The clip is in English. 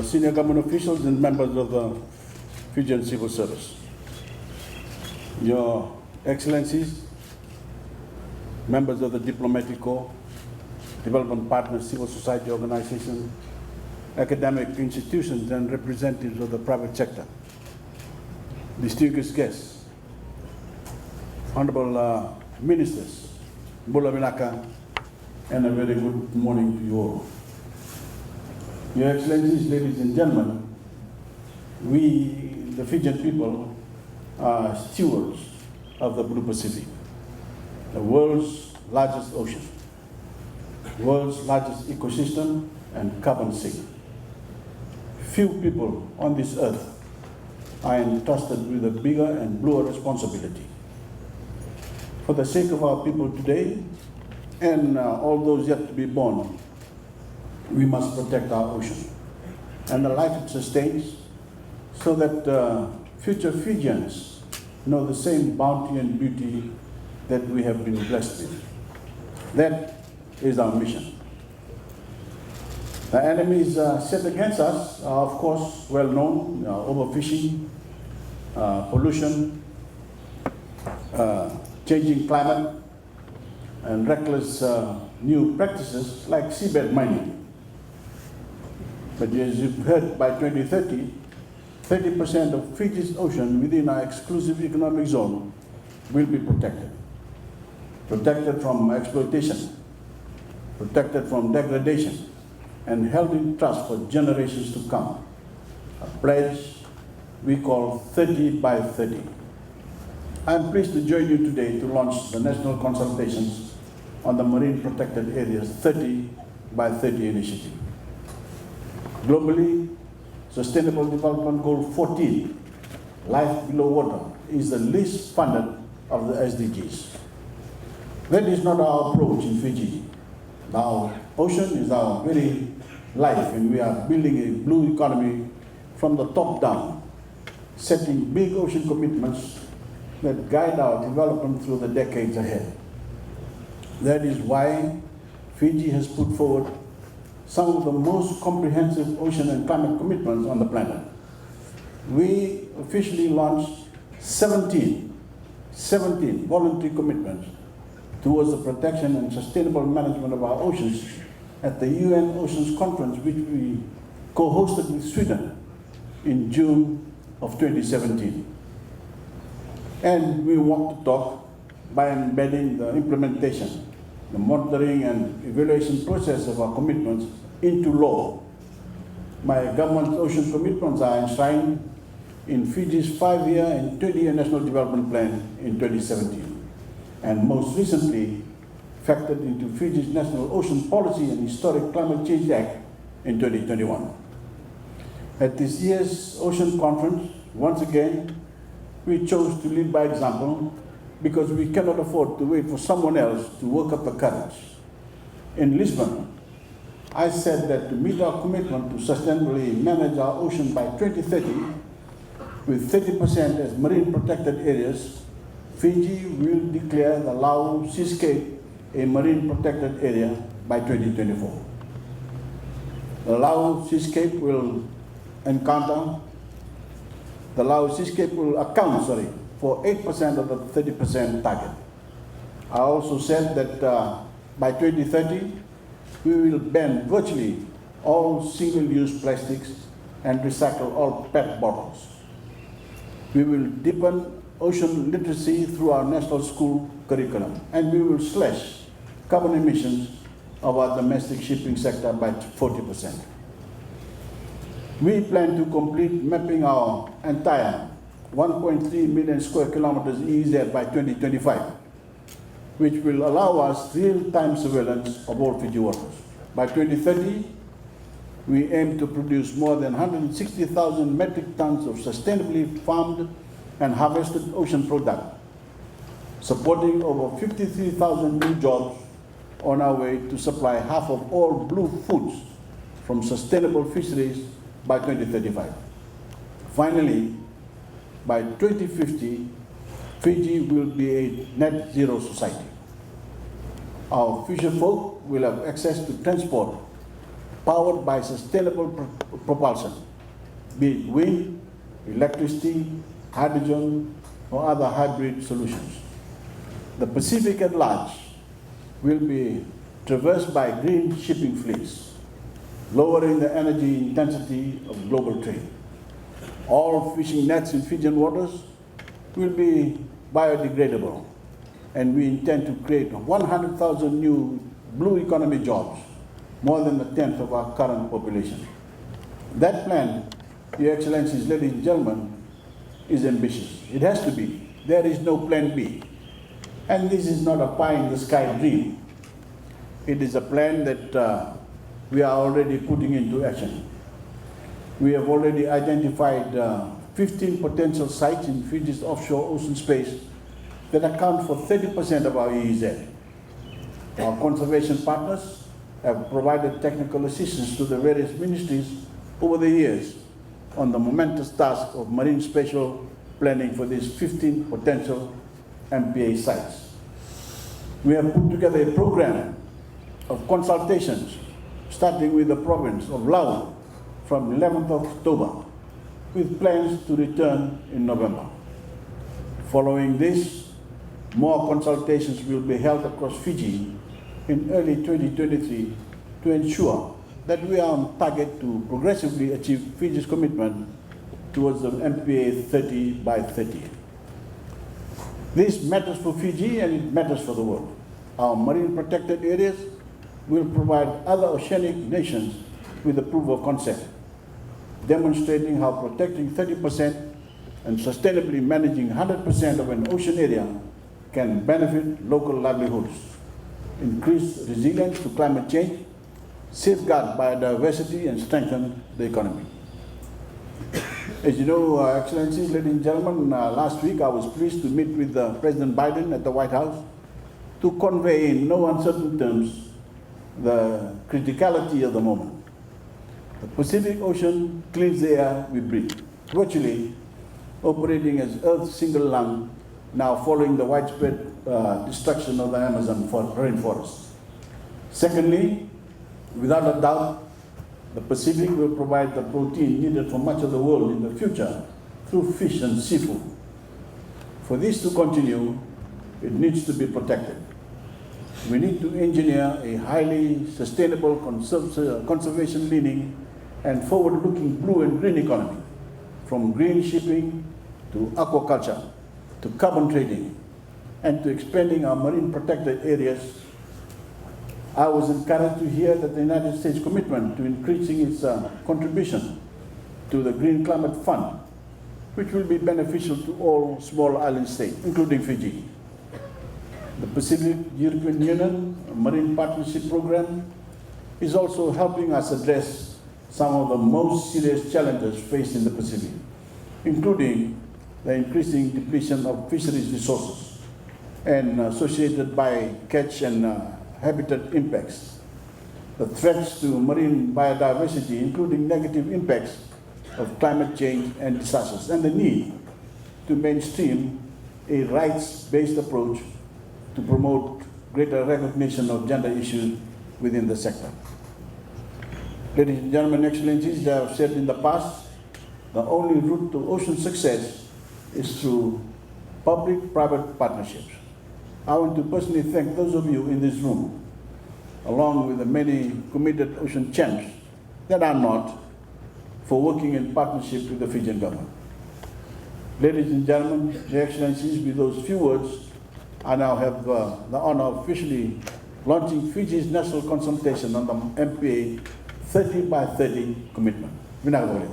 senior government officials and members of the Fijian Civil Service, Your Excellencies, members of the Diplomatic Corps, development partners, civil society organizations, academic institutions, and representatives of the private sector, distinguished guests, honorable ministers, Bula Vinaka, and a very good morning to you all. Your Excellencies, ladies and gentlemen, we, the Fijian people, are stewards of the Blue Pacific, the world's largest ocean, world's largest ecosystem, and carbon sink. Few people on this earth are entrusted with a bigger and bluer responsibility. For the sake of our people today and all those yet to be born, we must protect our ocean and the life it sustains, so that future Fijians know the same bounty and beauty that we have been blessed with. That is our mission. The enemies set against us are, of course, well known: overfishing, pollution, changing climate, and reckless new practices like seabed mining. But as you've heard, by 2030, 30% of Fiji's ocean within our exclusive economic zone will be protected. Protected from exploitation, protected from degradation, and held in trust for generations to come. A pledge we call 30 by 30. I'm pleased to join you today to launch the National Consultations on the Marine Protected Areas 30 by 30 initiative. Globally, Sustainable Development Goal 14, life below water, is the least funded of the SDGs. That is not our approach in Fiji. Our ocean is our very life, and we are building a blue economy from the top down, setting big ocean commitments that guide our development through the decades ahead. That is why Fiji has put forward some of the most comprehensive ocean and climate commitments on the planet. We officially launched 17 voluntary commitments towards the protection and sustainable management of our oceans at the UN Oceans Conference, which we co-hosted with Sweden in June of 2017. And we walk the talk by embedding the implementation, the monitoring and evaluation process of our commitments into law. My government's ocean commitments are enshrined in Fiji's 5-year and 20-year National Development Plan in 2017, and most recently factored into Fiji's National Ocean Policy and Historic Climate Change Act in 2021. At this year's Ocean Conference, once again, we chose to lead by example, because we cannot afford to wait for someone else to work up the courage. In Lisbon, I said that to meet our commitment to sustainably manage our ocean by 2030, with 30% as marine protected areas, Fiji will declare the Lau Seascape a marine protected area by 2024. The Lau Seascape will account for 8% of the 30% target. I also said that by 2030, we will ban virtually all single-use plastics and recycle all PET bottles. We will deepen ocean literacy through our national school curriculum, and we will slash carbon emissions of our domestic shipping sector by 40%. We plan to complete mapping our entire 1.3 million square kilometers EEZ by 2025, which will allow us real-time surveillance of all Fiji waters. By 2030, we aim to produce more than 160,000 metric tons of sustainably farmed and harvested ocean product, supporting over 53,000 new jobs on our way to supply half of all blue foods from sustainable fisheries by 2035. Finally, by 2050, Fiji will be a net zero society. Our fisher folk will have access to transport powered by sustainable propulsion, be it wind, electricity, hydrogen, or other hybrid solutions. The Pacific at large will be traversed by green shipping fleets, lowering the energy intensity of global trade. All fishing nets in Fijian waters will be biodegradable, and we intend to create 100,000 new blue economy jobs, more than a tenth of our current population. That plan, Your Excellencies, ladies and gentlemen, is ambitious. It has to be. There is no plan B. And this is not a pie-in-the-sky dream. It is a plan that we are already putting into action. We have already identified 15 potential sites in Fiji's offshore ocean space that account for 30% of our EEZ. Our conservation partners have provided technical assistance to the various ministries over the years on the momentous task of marine spatial planning for these 15 potential MPA sites. We have put together a program of consultations, starting with the province of Laos from 11th of October, with plans to return in November. Following this, more consultations will be held across Fiji in early 2023 to ensure that we are on target to progressively achieve Fiji's commitment towards the MPA 30 by 30. This matters for Fiji and it matters for the world. Our marine protected areas will provide other oceanic nations with a proof of concept, demonstrating how protecting 30% and sustainably managing 100% of an ocean area can benefit local livelihoods, increase resilience to climate change, safeguard biodiversity, and strengthen the economy. As you know, Excellencies, ladies and gentlemen, last week I was pleased to meet with President Biden at the White House to convey in no uncertain terms the criticality of the moment. The Pacific Ocean cleans the air we breathe, virtually operating as Earth's single lung, now following the widespread destruction of the Amazon rainforest. Secondly, without a doubt, the Pacific will provide the protein needed for much of the world in the future through fish and seafood. For this to continue, it needs to be protected. We need to engineer a highly sustainable, conservation-leaning and forward-looking blue and green economy, from green shipping to aquaculture, to carbon trading, and to expanding our marine protected areas. I was encouraged to hear that the United States' commitment to increasing its contribution to the Green Climate Fund, which will be beneficial to all small island states, including Fiji. The Pacific European Union Marine Partnership Program is also helping us address some of the most serious challenges faced in the Pacific, including the increasing depletion of fisheries resources and associated bycatch and habitat impacts, the threats to marine biodiversity, including negative impacts of climate change and disasters, and the need to mainstream a rights-based approach to promote greater recognition of gender issues within the sector. Ladies and gentlemen, Excellencies, I have said in the past, the only route to ocean success is through public-private partnerships. I want to personally thank those of you in this room, along with the many committed ocean champs that are not, for working in partnership with the Fijian government. Ladies and gentlemen, Your Excellencies, with those few words, I now have the honor of officially launching Fiji's national consultation on the MPA 30 by 30 commitment. Vinagre.